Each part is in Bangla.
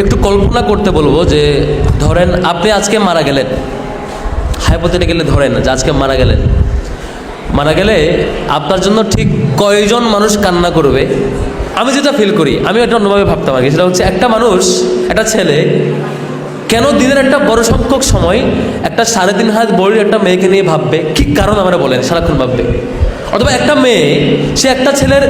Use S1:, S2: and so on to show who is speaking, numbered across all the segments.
S1: একটু কল্পনা করতে বলবো যে ধরেন আপনি আজকে মারা গেলেন, হাইপোথেটিক্যালি ধরেন যে আজকে মারা গেলে আপনার জন্য ঠিক কয়জন মানুষ কান্না করবে। আমি যেটা ফিল করি, আমি একটা অন্যভাবে ভাবতাম আগে, সেটা হচ্ছে একটা মানুষ, একটা ছেলে কেন দিনের একটা বড় সংখ্যক সময় একটা 3.5 হাত বড়ির একটা মেয়েকে নিয়ে ভাববে, কি কারণ আমরা বলেন সারাক্ষণ ভাববে। অথবা একটা মেয়ে, সে একটা ছেলের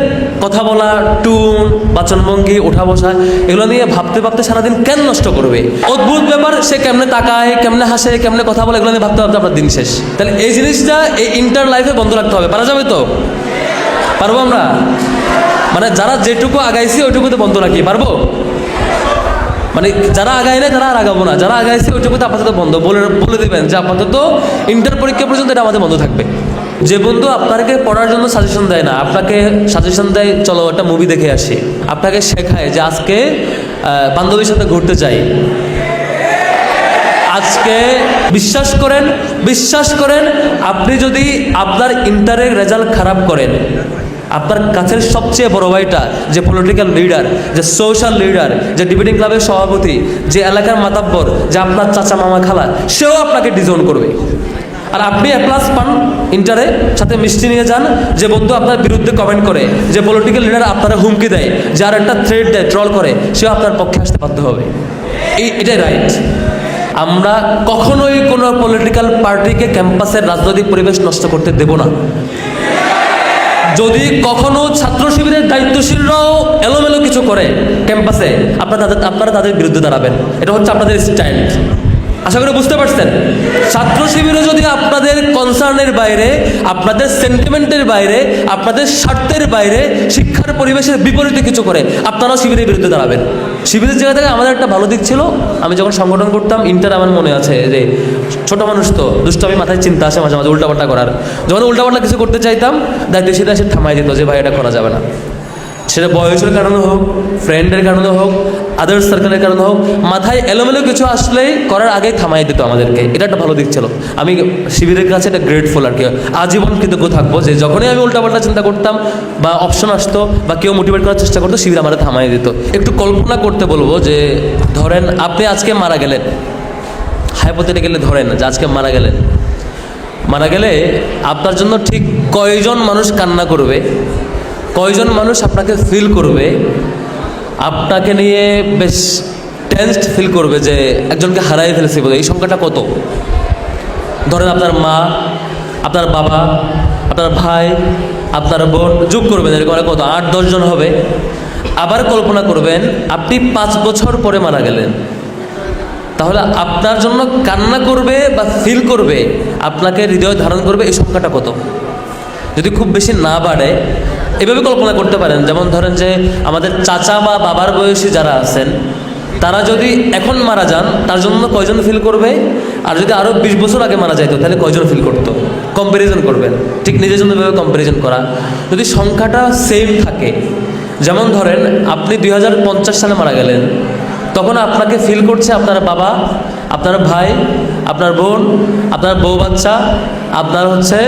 S1: কথা বলা, টুন, বাচনভঙ্গি, ওঠা বসা, এগুলো নিয়ে ভাবতে ভাবতে সারাদিন কেন নষ্ট করবে। অদ্ভুত ব্যাপার, সে কেমনে তাকায়, কেমনে হাসে, কেমনে কথা বলে, এগুলো নিয়ে ভাবতে ভাবতে আপনার দিন শেষ। তাহলে এই জিনিসটা এই ইন্টার লাইফে বন্ধ রাখতে হবে। পারা যাবে তো? পারবো আমরা? মানে যারা যেটুকু আগাইছি ওইটুকুতে বন্ধ রাখি, পারবো? মানে যারা আগায় নেয় তারা আর আগাবো না, যারা আগাইছে ওইটুকুতে আপাতত বন্ধ বলে দেবেন যে আপাতত ইন্টার পরীক্ষা পর্যন্ত এটা আমাদের বন্ধ থাকবে। যে বন্ধু আপনাকে পড়ার জন্য সাজেশন দেয় না, আপনাকে সাজেশন দেয় চলো একটা মুভি দেখে আসি, আপনাকে শেখায় যে আজকে বান্ধবীর সাথে ঘুরতে যাই, আজকে বিশ্বাস করেন আপনি যদি আপনার ইন্টারের রেজাল্ট খারাপ করেন, আপনার কাছের সবচেয়ে বড় ভাইটা যে পলিটিক্যাল লিডার, যে সোশ্যাল লিডার, যে ডিবেটিং ক্লাবের সভাপতি, যে এলাকার মাতাব্বর, যে আপনার চাচা মামা খালা, সেও আপনাকে ডিজোন করবে। আর আপনি A+ পান ইন্টারে, সাথে মিষ্টি নিয়ে যান, যে বন্ধু আপনার বিরুদ্ধে কমেন্ট করে, যে পলিটিক্যাল লিডার আপনারা হুমকি দেয়, যার একটা থ্রেড দেয়, ট্রল করে, সেও আপনার পক্ষে আসতে বাধ্য হবে। এটাই রাইট। আমরা কখনোই কোনো পলিটিক্যাল পার্টিকে ক্যাম্পাসের রাজনৈতিক পরিবেশ নষ্ট করতে দেব না। যদি কখনো ছাত্র শিবিরের দায়িত্বশীলরাও এলোমেলো কিছু করে ক্যাম্পাসে, আপনারা তাদের বিরুদ্ধে দাঁড়াবেন। এটা হচ্ছে আপনাদের স্ট্যান্ড। আশা করি বুঝতে পারছেন। ছাত্র শিবিরে যদি আপনাদের কনসার্নের বাইরে, আপনাদের সেন্টিমেন্টের বাইরে, আপনাদের স্বার্থের বাইরে, শিক্ষার পরিবেশের বিপরীতে কিছু করে, আপনারাও শিবিরের বিরুদ্ধে দাঁড়াবেন। শিবিরের জায়গা থেকে আমাদের একটা ভালো দিক ছিল, আমি যখন সংগঠন করতাম ইন্টার, আমার মনে আছে যে ছোট মানুষ তো দুষ্টামি, মাথায় চিন্তা আসে মাঝে মাঝে উল্টাপাল্টা করার। যখন উল্টাপাল্টা কিছু করতে চাইতাম, দায়িত্বশীল এসে থামাই দিত যে ভাই এটা করা যাবে না। সেটা বয়সের কারণে হোক, ফ্রেন্ডের কারণে হোক, আদার্স সার্কেলের কারণে হোক, মাথায় এলোমেলো কিছু আসলেই করার আগে থামাই দিত আমাদেরকে। এটা একটা ভালো দিক ছিল। আমি শিবিরের কাছে এটা গ্রেটফুল আর কি, আজীবন কৃতজ্ঞ থাকবো যে যখনই আমি উল্টাপাল্টা চিন্তা করতাম বা অপশন আসতো বা কেউ মোটিভেট করার চেষ্টা করতো, শিবির আমাদের থামাই দিত। একটু কল্পনা করতে বলবো যে ধরেন আপনি আজকে মারা গেলেন, হাইপোথেটিক্যালি ধরেন যে আজকে মারা গেলে আপনার জন্য ঠিক কয়জন মানুষ কান্না করবে, কয়জন মানুষ আপনাকে ফিল করবে, আপনাকে নিয়ে বেশ টেনসড ফিল করবে যে একজনকে হারাই ফেলেছি বলে। এই সংখ্যাটা কত? ধরেন আপনার মা, আপনার বাবা, আপনার ভাই, আপনার বোন, যোগ করবেন, এরকম কত 8-10 জন হবে। আবার কল্পনা করবেন আপনি 5 বছর পরে মারা গেলেন, তাহলে আপনার জন্য কান্না করবে বা ফিল করবে, আপনাকে হৃদয় ধারণ করবে, এই সংখ্যাটা কত? যদি খুব বেশি না বাড়ে, এভাবে কল্পনা করতে পারেন, যেমন ধরেন যে আমাদের চাচা বা বাবার বয়সী যারা আছেন, তারা যদি এখন মারা যান, তার জন্য কয়জন ফিল করবে, আর যদি আরও 20 বছর আগে মারা যাইতো তাহলে কয়জন ফিল করতো। কম্প্যারিজন করবেন, ঠিক নিজের জন্য এভাবে কম্প্যারিজন করা। যদি সংখ্যাটা সেম থাকে, যেমন ধরেন আপনি 2050 সালে মারা গেলেন, তখন আপনাকে ফিল করছে আপনার বাবা, আপনার ভাই, আপনার বোন, আপনার বউ বাচ্চা, আপনার হচ্ছে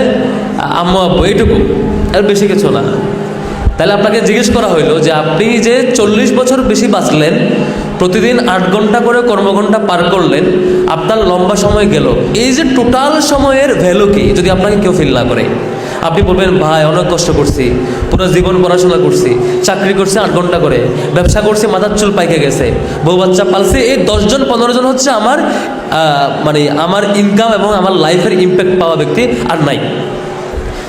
S1: আম্মু আব্বু, এইটুকু, আর বেশি কিছু না। তাহলে আপনাকে জিজ্ঞেস করা হইলো যে আপনি যে 40 বছর বেশি বাঁচলেন, প্রতিদিন 8 ঘন্টা করে কর্মঘণ্টা পার করলেন, আপনার লম্বা সময় গেল, এই যে টোটাল সময়ের ভ্যালু কি যদি আপনাকে কেউ ফিল না করে? আপনি বলবেন ভাই অনেক কষ্ট করছি, পুরো জীবন পড়াশোনা করছি, চাকরি করছি 8 ঘন্টা করে, ব্যবসা করছি, মাথার চুল পাইকে গেছে, বউ বাচ্চা পালছি, এই 10 জন 15 জন হচ্ছে আমার মানে আমার ইনকাম এবং আমার লাইফের ইম্প্যাক্ট পাওয়া ব্যক্তি আর নাই।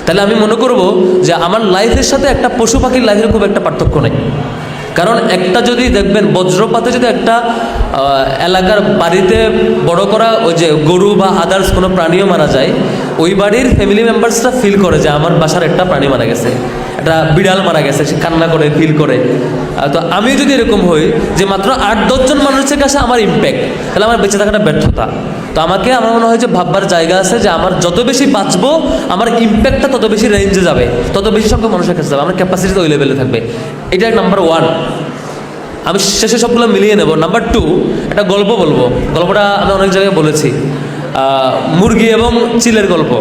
S1: তাহলে আমি মনে করব যে আমার লাইফের সাথে একটা পশু পাখির লাইফের খুব একটা পার্থক্য নেই। কারণ একটা যদি দেখবেন বজ্রপাতে যদি একটা এলাকার বাড়িতে বড় করা ওই যে গরু বা আদার্স কোনো প্রাণীও মারা যায়, ওই বাড়ির ফ্যামিলি মেম্বার্সরা ফিল করে যে আমার বাসার একটা প্রাণী মারা গেছে, একটা বিড়াল মারা গেছে, সে কান্না করে ফিল করে। তো আমি যদি এরকম হই যে মাত্র 8-10 জন মানুষের কাছে আমার ইম্প্যাক্ট, তাহলে আমার বেঁচে থাকাটা ব্যর্থতা। তো আমার মনে হয় যে ভাববার জায়গা আছে যে আমার যত বেশি বাঁচবো, আমার ইম্প্যাক্টটা তত বেশি রেঞ্জে যাবে, তত বেশি সংখ্যক মানুষের কাছে যাবে, আমার ক্যাপাসিটি ওই লেভেলে থাকবে। এটা নাম্বার 1। আমি শেষে সবগুলো মিলিয়ে নেব। নাম্বার 2, একটা গল্প বলবো। গল্পটা আমি অনেক জায়গায় বলেছি, মুরগি এবং চিলের গল্প।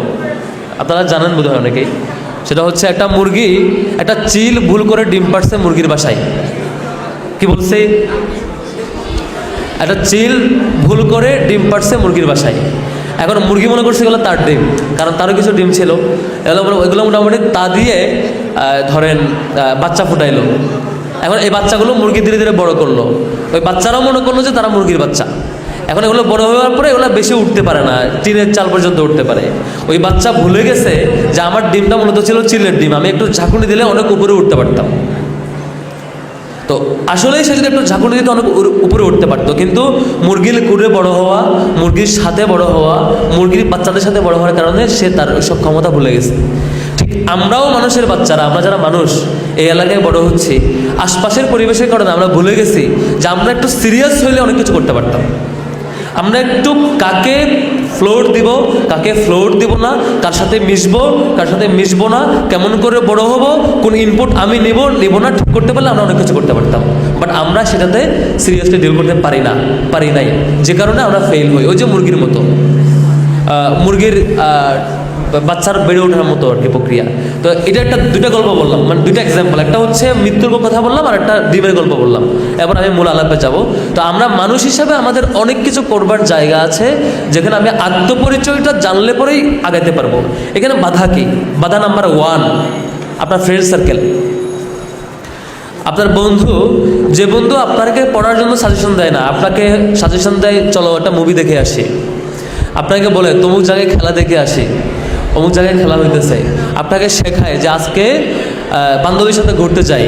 S1: আপনারা জানেন বোধহয় অনেকেই। সেটা হচ্ছে একটা মুরগি, একটা চিল ভুল করে ডিম পাড়ছে মুরগির বাসায়। কি বলছে? একটা চিল ভুল করে ডিম পাড়ছে মুরগির বাসায়। এখন মুরগি মনে করছে এগুলো তার ডিম, কারণ তারও কিছু ডিম ছিল। এগুলো মোটামুটি তা দিয়ে ধরেন বাচ্চা ফুটাইলো। এখন এই বাচ্চাগুলো মুরগি ধীরে ধীরে বড় করলো, ওই বাচ্চারাও মনে করলো যে তারা মুরগির বাচ্চা। এখন এগুলো বড় হওয়ার পরে এগুলো বেশি উঠতে পারে না, টিনের চাল পর্যন্ত উঠতে পারে। ওই বাচ্চা ভুলে গেছে যে আমার ডিমটা মূলত ছিল চিলের ডিম, আমি একটু ঝাঁকুনি দিলে অনেক উপরে উঠতে পারতাম। তো আসলেই সে যদি একটু ঝাঁকুনি দিতে অনেক উপরে উঠতে পারতো, কিন্তু মুরগির কুড়ে বড় হওয়া, মুরগির সাথে বড় হওয়া, মুরগির বাচ্চাদের সাথে বড় হওয়ার কারণে সে তার সব ক্ষমতা ভুলে গেছে। ঠিক আমরাও মানুষের বাচ্চারা, আমরা যারা মানুষ এই এলাকায় বড় হচ্ছি, আশপাশের পরিবেশের কারণে আমরা ভুলে গেছি যে আমরা একটু সিরিয়াস হইলে অনেক কিছু করতে পারতাম। আমরা একটু কাকে ফ্লোর দিব, কাকে ফ্লোর দিব না, কার সাথে মিশবো, কার সাথে মিশবো না, কেমন করে বড় হব, কোন ইনপুট আমি নিব না, ঠিক করতে পারলে আমরা অনেক কিছু করতে পারতাম। বাট আমরা সেটাতে সিরিয়াসলি ডিল করতে পারি নাই, যে কারণে আমরা ফেল হই। ওই যে মুরগির মতো, মুরগির বাচ্চার বেড়ে ওঠার মতো আর কি প্রক্রিয়া। তো এটা দুইটা গল্প বললাম, মানে দুইটা এক্সাম্পল। একটা হচ্ছে মৃত্যুর কথা বললাম, আর একটা ডিমের গল্প বললাম। এবার আমি মূল আলাপে যাব। তো আমরা মানুষ হিসাবে আমাদের অনেক কিছু করবার জায়গা আছে, যেখানে আমি আত্মপরিচয়টা জানলে পরেই আগাইতে পারবো। এখানে বাধা কি? বাধা নাম্বার 1, আপনার ফ্রেন্ড সার্কেল। আপনার বন্ধু, যে বন্ধু আপনাকে পড়ার জন্য সাজেশন দেয় না, আপনাকে সাজেশন দেয় চলো একটা মুভি দেখে আসি, আপনাকে বলে তমুক জায়গায় খেলা দেখে আসি, অমুক জায়গায় খেলা হইতেছে, আপনাকে শেখায় যে আজকে বান্ধবীর সাথে ঘুরতে যাই,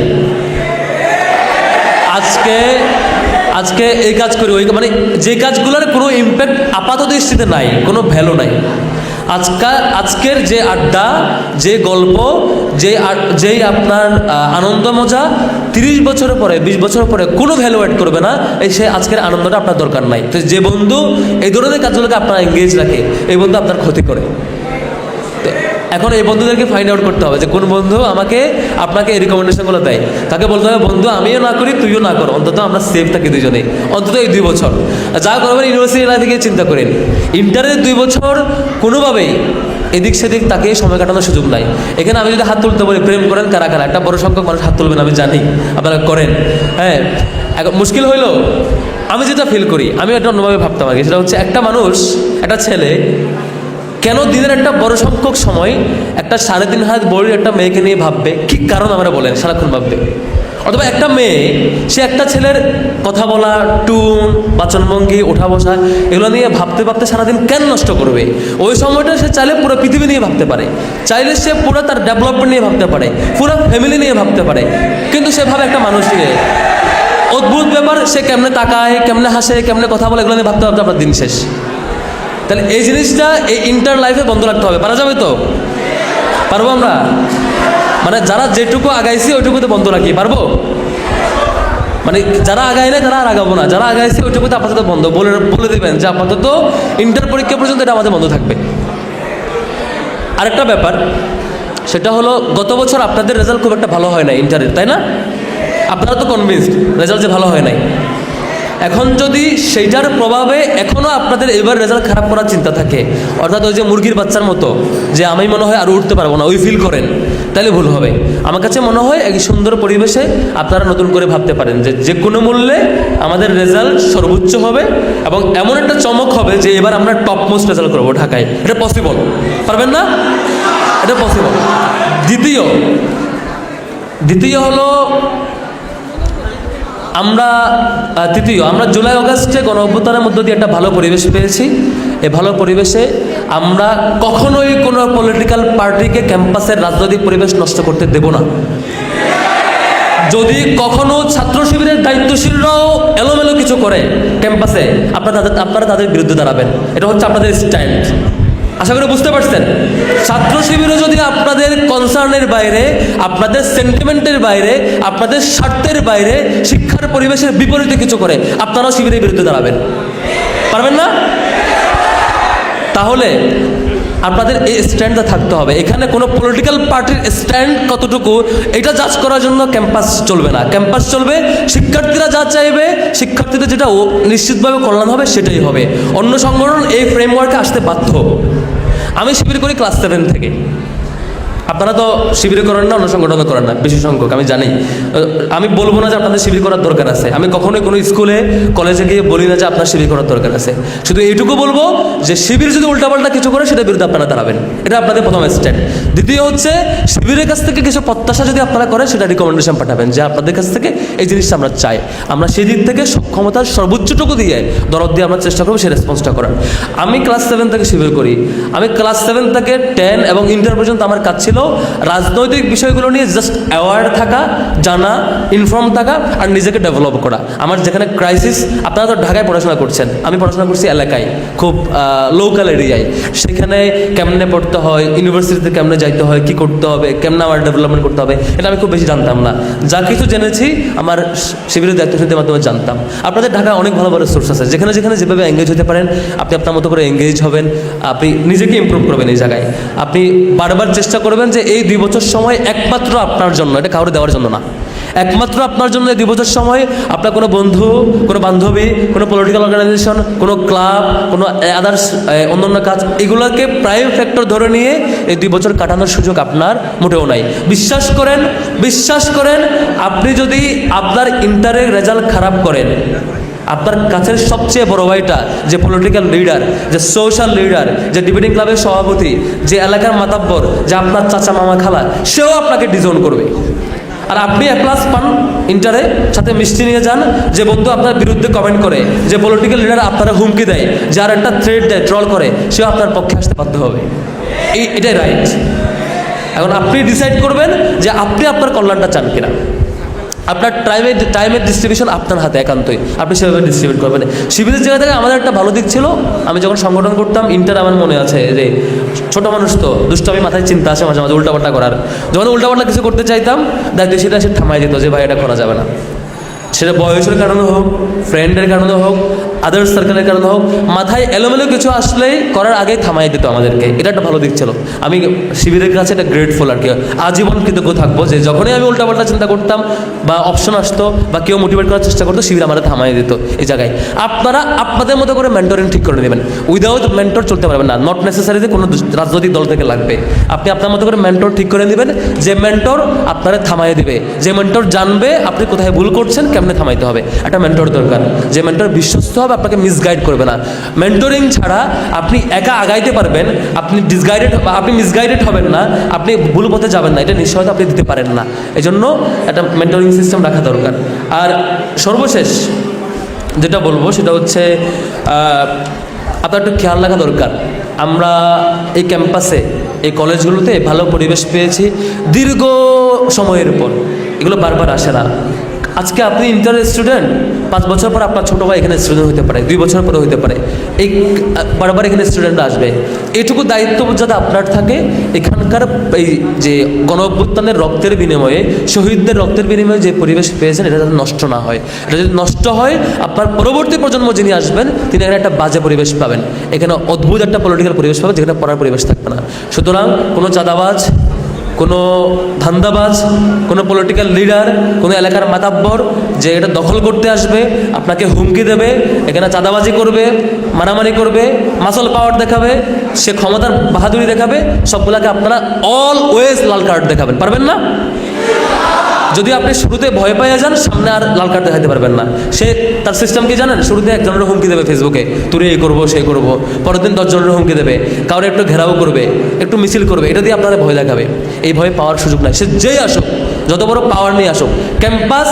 S1: আজকে এই কাজ করি, ওই মানে যে কাজগুলোর কোনো ইম্প্যাক্ট আপাত দৃষ্টিতে নাই, কোনো ভ্যালু নাই। আজকের যে আড্ডা, যে গল্প, যেই আপনার আনন্দ মজা 30 বছর পরে 20 বছর পরে কোনো ভ্যালু অ্যাড করবে না, সে আজকের আনন্দটা আপনার দরকার নাই। তো যে বন্ধু এই ধরনের কাজগুলোকে আপনার এঙ্গেজ রাখে, এই বন্ধু আপনার ক্ষতি করে। এখন এই বন্ধুদেরকে ফাইন্ড আউট করতে হবে যে কোন বন্ধু আপনাকে এই রিকমেন্ডেশনগুলো দেয়। তাকে বলতে হবে বন্ধু আমিও না করি, তুইও না কর, অন্তত আমরা সেফ থাকি দুজনেই, অন্তত এই 2 বছর। যা করবেন ইউনিভার্সিটি লাইফে গিয়ে চিন্তা করেন, ইন্টারের 2 বছর কোনোভাবেই এদিক সেদিক তাকে সময় কাটানোর সুযোগ নাই। এখানে আমি যদি হাত তুলতে বলি প্রেম করেন কারা কারা, একটা বড় সংখ্যক মানুষ হাত তুলবেন, আমি জানি আপনারা করেন। হ্যাঁ, এখন মুশকিল হইলো আমি যেটা ফিল করি, আমি একটা অন্যভাবে ভাবতাম আগে, সেটা হচ্ছে একটা মানুষ, একটা ছেলে কেন দিনের একটা বড় সংখ্যক সময় একটা 3.5 হাত বড় একটা মেয়েকে নিয়ে ভাববে? কি কারণ আমরা বলেন সারাক্ষণ ভাববে? অথবা একটা মেয়ে, সে একটা ছেলের কথা বলা, টুন, বাচনভঙ্গি, ওঠা বসা, এগুলো নিয়ে ভাবতে ভাবতে সারাদিন কেন নষ্ট করবে? ওই সময়টা সে চাইলে পুরো পৃথিবী নিয়ে ভাবতে পারে, চাইলে সে পুরো তার ডেভেলপমেন্ট নিয়ে ভাবতে পারে, পুরো ফ্যামিলি নিয়ে ভাবতে পারে, কিন্তু সে ভাবে একটা মানুষ নিয়ে। অদ্ভুত ব্যাপার, সে কেমনে তাকায়, কেমনে হাসে, কেমনে কথা বলে, এগুলো নিয়ে ভাবতে ভাবতে আপনার দিন শেষ। তাহলে এই জিনিসটা এই ইন্টার লাইফে বন্ধ রাখতে হবে। পারা যাবে তো? পারবো আমরা? মানে যারা যেটুকু আগাইছি ওইটুকুতে বন্ধ রাখি, পারবো? মানে যারা আগায় না তারা আর আগাবো না, যারা আগাইছি ওইটুকুতে আপাতত বন্ধ বলে দেবেন যে আপাতত ইন্টার পরীক্ষা পর্যন্ত এটা আমাদের বন্ধ থাকবে। আরেকটা ব্যাপার, সেটা হলো গত বছর আপনাদের রেজাল্ট খুব একটা ভালো হয় না ইন্টারের, তাই না? আপনারা তো কনভিন্সড রেজাল্ট যে ভালো হয় নাই। এখন যদি সেইটার প্রভাবে এখনও আপনাদের এবার রেজাল্ট খারাপ করার চিন্তা থাকে, অর্থাৎ ওই যে মুরগির বাচ্চার মতো যে আমি মনে হয় আর উঠতে পারবো না, ওই ফিল করেন, তাহলে ভুল হবে। আমার কাছে মনে হয় এক সুন্দর পরিবেশে আপনারা নতুন করে ভাবতে পারেন যে কোনো মূল্যে আমাদের রেজাল্ট সর্বোচ্চ হবে এবং এমন একটা চমক হবে যে এবার আমরা টপ মোস্ট রেজাল্ট করবো ঢাকায়। এটা পসিবল, পারবেন না? এটা পসিবল। দ্বিতীয় হলো আমরা জুলাই আগস্টে গণ অভ্যুত্থানের মধ্য দিয়ে একটা ভালো পরিবেশ পেয়েছি। এই ভালো পরিবেশে আমরা কখনোই কোনো পলিটিক্যাল পার্টিকে ক্যাম্পাসের রাজনৈতিক পরিবেশ নষ্ট করতে দেব না। যদি কখনো ছাত্র শিবিরের দায়িত্বশীলরাও এলোমেলো কিছু করে ক্যাম্পাসে, আপনারা তাদের বিরুদ্ধে দাঁড়াবেন। এটা হচ্ছে আপনাদের স্ট্যান্ড। আশা করি বুঝতে পারছেন। ছাত্র শিবিরও যদি আপনাদের কনসার্নের বাইরে, আপনাদের সেন্টিমেন্টের বাইরে, আপনাদের স্বার্থের বাইরে, শিক্ষার পরিবেশের বিপরীতে কিছু করে, আপনারাও শিবিরের বিরুদ্ধে দাঁড়াবেন। পারবেন না? তাহলে আপনাদের এই স্ট্যান্ডটা থাকতে হবে। এখানে কোনো পলিটিক্যাল পার্টির স্ট্যান্ড কতটুকু এটা জাজ করার জন্য ক্যাম্পাস চলবে না। ক্যাম্পাস চলবে শিক্ষার্থীরা যা চাইবে, শিক্ষার্থীদের যেটা নিশ্চিতভাবে কল্যাণ হবে সেটাই হবে। অন্য সংগঠন এই ফ্রেমওয়ার্কে আসতে বাধ্য। আমি শিবির করি ক্লাস 7 থেকে। আপনারা তো শিবির করেন না, অন্য সংগঠন করেন না বেশি সংখ্যক, আমি জানি। আমি বলবো না যে আপনাদের শিবির করার দরকার আছে, আমি কখনোই কোনো স্কুলে কলেজে গিয়ে বলি না যে আপনার শিবির করার দরকার আছে। শুধু এইটুকু বলবো যে শিবির যদি উল্টাপাল্টা কিছু করে সেটার বিরুদ্ধে আপনারা দাঁড়াবেন, এটা আপনাদের প্রথম স্টেপ। দ্বিতীয় হচ্ছে শিবিরের কাছ থেকে কিছু প্রত্যাশা যদি আপনারা করেন সেটা রিকমেন্ডেশন পাঠাবেন যে আপনাদের কাছ থেকে এই জিনিসটা আমরা চাই, আমরা সেই দিক থেকে সক্ষমতার সর্বোচ্চটুকু দিয়ে দরদ দিয়ে আমরা চেষ্টা করবো সেই রেসপন্সটা করার। আমি ক্লাস 7 থেকে শিবির করি, আমি ক্লাস 7 থেকে 10 এবং ইন্টার পর্যন্ত আমার কাজ ছিল রাজনৈতিক বিষয়গুলো নিয়ে জাস্ট অ্যাওয়ার থাকা, জানা, ইনফর্ম থাকা আর নিজেকে ডেভেলপ করা। আমার যেখানে ক্রাইসিস, আপনারা তো ঢাকায় পড়াশোনা করছেন, আমি পড়াশোনা করছি এলাকায়, খুব লোকাল এরিয়ায়, সেখানে কেমনে পড়তে হয়, ইউনিভার্সিটিতে কেমনে যাইতে হয়, কী করতে হবে, কেমনে আমার ডেভেলপমেন্ট করতে হবে, এটা আমি খুব বেশি জানতাম না। যা কিছু জেনেছি আমার শিবিরের দায়িত্বশীলদের মাধ্যমে জানতাম। আপনাদের ঢাকায় অনেক ভালো ভালো সোর্স আছে, যেখানে যেখানে যেভাবে এঙ্গেজ হতে পারেন আপনি আপনার মতো করে এঙ্গেজ হবেন, আপনি নিজেকে ইমপ্রুভ করবেন। এই জায়গায় আপনি বারবার চেষ্টা করবেন যে এই 2 বছর সময় একমাত্র আপনার জন্য, এটা কাউরে দেওয়ার জন্য না, একমাত্র আপনার জন্য। এই 2 বছর সময় আপনার কোনো বন্ধু, কোনো বান্ধবী, কোনো পলিটিক্যাল অর্গানাইজেশন, কোনো ক্লাব, কোনো আদার্স অন্যান্য কাজ, এগুলোকে প্রাইম ফ্যাক্টর ধরে নিয়ে এই 2 বছর কাটানোর সুযোগ আপনার মোটেও নাই। বিশ্বাস করেন আপনি যদি আপনার ইন্টারের রেজাল্ট খারাপ করেন, আপনার কাছের সবচেয়ে বড় ভাইটা যে পলিটিক্যাল লিডার, যে সোশ্যাল লিডার, যে ডিবেটিং ক্লাবের সভাপতি, যে এলাকার মাতাব্বর, যে আপনার চাচা মামা খালা, সেও আপনাকে ডিজোন করবে। আর আপনি A+ পান ইন্টারে, সাথে মিষ্টি নিয়ে যান, যে বন্ধু আপনার বিরুদ্ধে কমেন্ট করে, যে পলিটিক্যাল লিডার আপনারা হুমকি দেয়, যার একটা থ্রেট দেয়, ট্রল করে, সেও আপনার পক্ষে আসতে বাধ্য হবে। এটাই রাইট। এখন আপনি ডিসাইড করবেন যে আপনি আপনার কল্যাণটা চান কিনা। আপনার টাইমের ডিস্ট্রিবিউশন আপনার হাতে একান্তই, আপনি সেভাবে ডিস্ট্রিবিউট করবেন। শিবিরের জায়গা থেকে আমাদের একটা ভালো দিক ছিল, আমি যখন সংগঠন করতাম ইন্টার, আমার মনে আছে যে ছোট মানুষ তো দুষ্টামি মাথায় চিন্তা আসে মাঝে মাঝে উল্টাপাল্টা করার, যখন উল্টাপাল্টা কিছু করতে চাইতাম দায়িত্বশীলরা এসে থামাই দিত যে ভাই এটা করা যাবে না। সেটা বয়সের কারণে হোক, ফ্রেন্ডের কারণে হোক, আদার্স সার্কেলের কারণে হোক, মাথায় এলোমেলো কিছু আসলেই করার আগেই থামাই দিত আমাদেরকে। এটা একটা ভালো দিক ছিল। আমি শিবিরের কাছে এটা গ্রেটফুল আর কি, আজীবন কৃতজ্ঞ থাকবো যে যখনই আমি উল্টাপাল্টা চিন্তা করতাম বা অপশন আসতো বা কেউ মোটিভেট করার চেষ্টা করতো, শিবির আমাদের থামাই দিত এই জায়গায়। আপনারা আপনাদের মতো করে মেন্টরিং ঠিক করে নেবেন। উইদাউট মেন্টর চলতে পারবেন না, নট নেসেসারি যে কোনো রাজনৈতিক দল থেকে লাগবে। আপনি আপনার মতো করে মেন্টর ঠিক করে নেবেন, যে মেন্টর আপনারা থামাই দিবে, যে মেন্টর জানবে আপনি কোথায় ভুল করছেন, কেমনে থামাইতে হবে। একটা মেন্টর দরকার, যে মেন্টর বিশ্বস্ত হবে, আপনাকে মিসগাইড করবে না। মেন্টরিং ছাড়া আপনি একা আগাইতে পারবেন, আপনি মিসগাইডেড হবেন না, আপনি ভুল পথে যাবেন না, এটা নিশ্চয়তা আপনি দিতে পারেন না। এই জন্য একটা মেন্টরিং সিস্টেম রাখা দরকার। আর সর্বশেষ যেটা বলবো সেটা হচ্ছে আপনার একটু খেয়াল রাখা দরকার। আমরা এই ক্যাম্পাসে, এই কলেজগুলোতে ভালো পরিবেশ পেয়েছি দীর্ঘ সময়ের পর, এগুলো বারবার আসে না। আজকে আপনি ইন্টারের স্টুডেন্ট, 5 বছর পর আপনার ছোটো ভাই এখানে স্টুডেন্ট হতে পারে, 2 বছর পরে হতে পারে, এই বারবার এখানে স্টুডেন্ট আসবে। এইটুকু দায়িত্ব যাতে আপনার থাকে, এখানকার এই যে গণ অভ্যুত্থানের রক্তের বিনিময়ে, শহীদদের রক্তের বিনিময়ে যে পরিবেশ পেয়েছেন, এটা যাতে নষ্ট না হয়। এটা যদি নষ্ট হয়, আপনার পরবর্তী প্রজন্ম যিনি আসবেন তিনি এখানে একটা বাজে পরিবেশ পাবেন, এখানে অদ্ভুত একটা পলিটিক্যাল পরিবেশ পাবেন, যেখানে পড়ার পরিবেশ থাকবে না। সুতরাং কোনো চাঁদাবাজ, কোনো ধান্দাবাজ, কোনো পলিটিক্যাল লিডার, কোনো এলাকার মাতাব্বর যে এটা দখল করতে আসবে, আপনাকে হুমকি দেবে, এখানে চাঁদাবাজি করবে, মারামারি করবে, মাসল পাওয়ার দেখাবে, সে ক্ষমতার বাহাদুরি দেখাবে, সবগুলোকে আপনারা অলওয়েজ লাল কার্ড দেখাবেন, পারবেন না? যদি আপনি শুরুতে ভয় পাইয়া যান, সামনে আর লাল কার্ড দেখাতে পারবেন না। সে তার সিস্টেম কি জানেন? শুরুতে একজনের হুমকি দেবে ফেসবুকে, তুই এই করবো সেই করবো, পরের দিন 10 জনের হুমকি দেবে, কারো একটু ঘেরাও করবে, একটু মিছিল করবে, এটা দিয়ে আপনারা ভয় দেখাবে। এই ভয় পাওয়ার সুযোগ নাই। সে যেই আসুক, যত বড় পাওয়ার নিয়ে আসুক, ক্যাম্পাস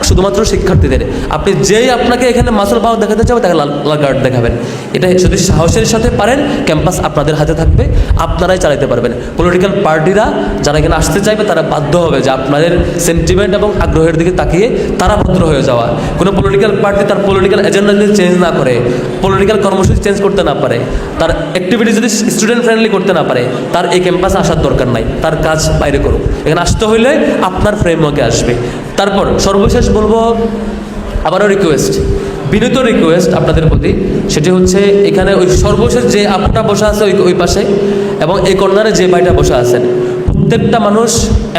S1: শুধুমাত্র শিক্ষার্থীদের। আপনি যেই আপনাকে এখানে মাসল পাওয়ার দেখাতে চাবে তাকে লাল কার্ড দেখাবেন। এটা যদি সাহসের সাথে পারেন, ক্যাম্পাস আপনাদের হাতে থাকবে, আপনারাই চালাতে পারবেন। পলিটিক্যাল পার্টিরা যারা এখানে আসতে চাইবে তারা বাধ্য হবে যে আপনাদের সেন্টিমেন্ট এবং আগ্রহের দিকে তাকিয়ে তারা ভদ্র হয়ে যাওয়া। কোনো পলিটিক্যাল পার্টি তার পলিটিক্যাল এজেন্ডা যদি চেঞ্জ না করে, পলিটিক্যাল কর্মসূচি চেঞ্জ করতে না পারে, তার অ্যাক্টিভিটি যদি স্টুডেন্ট ফ্রেন্ডলি করতে না পারে, তার এই ক্যাম্পাসে আসার দরকার নাই। তার কাজ বাইরে করুক, এখানে আসতে হইলে আপনার ফ্রেমওয়ার্কে আসবে। তারপর সর্বশেষ বলবো, আবারও রিকোয়েস্ট, বিনীত রিকোয়েস্ট আপনাদের প্রতি, সেটি হচ্ছে এখানে ওই সর্বশেষ যে আপুটা বসা আছে ওই পাশে এবং এই কর্নারে যে ভাইটা বসা আছেন, প্রত্যেকটা মানুষ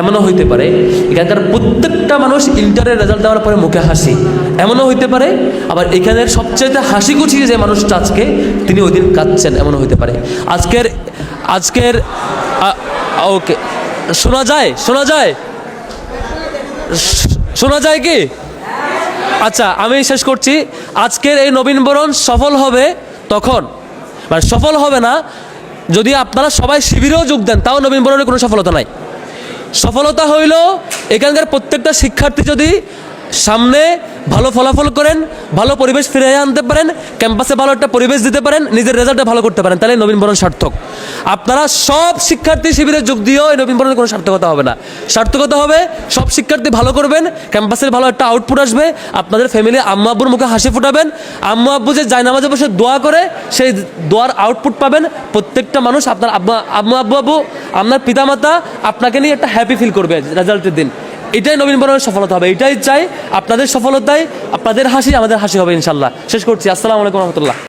S1: এমনও হইতে পারে, এখানকার প্রত্যেকটা মানুষ ইন্টারের রেজাল্ট দেওয়ার পরে মুখে হাসি, এমনও হইতে পারে। আবার এখানের সবচেয়ে হাসি খুশি যে মানুষটা আজকে, তিনি ওই দিন কাঁদছেন, এমনও হইতে পারে। আজকের ওকে শোনা যায়, শোনা যায়, শোনা যায় কি? আচ্ছা, আমি শেষ করছি। আজকের এই নবীনবরণ সফল হবে তখন, মানে সফল হবে না যদি আপনারা সবাই শিবিরেও যোগ দেন, তাও নবীনবরণের কোনো সফলতা নাই। সফলতা হইল এখানকার প্রত্যেকটা শিক্ষার্থী যদি সামনে ভালো ফলাফল করেন, ভালো পরিবেশ ফিরে আনতে পারেন, ক্যাম্পাসে ভালো একটা পরিবেশ দিতে পারেন, নিজের রেজাল্টে ভালো করতে পারেন, তাহলে নবীনবরণ সার্থক। আপনারা সব শিক্ষার্থী শিবিরে যোগ দিয়েও এই নবীনবরণের কোনো সার্থকতা হবে না। সার্থকতা হবে সব শিক্ষার্থী ভালো করবেন, ক্যাম্পাসের ভালো একটা আউটপুট আসবে, আপনাদের ফ্যামিলি আম্মু আব্বুর মুখে হাসি ফুটাবেন, আম্মু আব্বু যে জায়নামাজে বসে দোয়া করে সেই দোয়ার আউটপুট পাবেন। প্রত্যেকটা মানুষ আপনার আম্মু আব্বু আপনার পিতামাতা আপনাকে নিয়ে একটা হ্যাপি ফিল করবে রেজাল্টের দিন। এটাই নবীনবরণের সফলতা হবে, এটাই চাই। আপনাদের সফলতায় আপনাদের হাসি আমাদের হাসি হবে ইনশাল্লাহ। শেষ করছি। আসসালামু আলাইকুম রহমতুল্লাহ।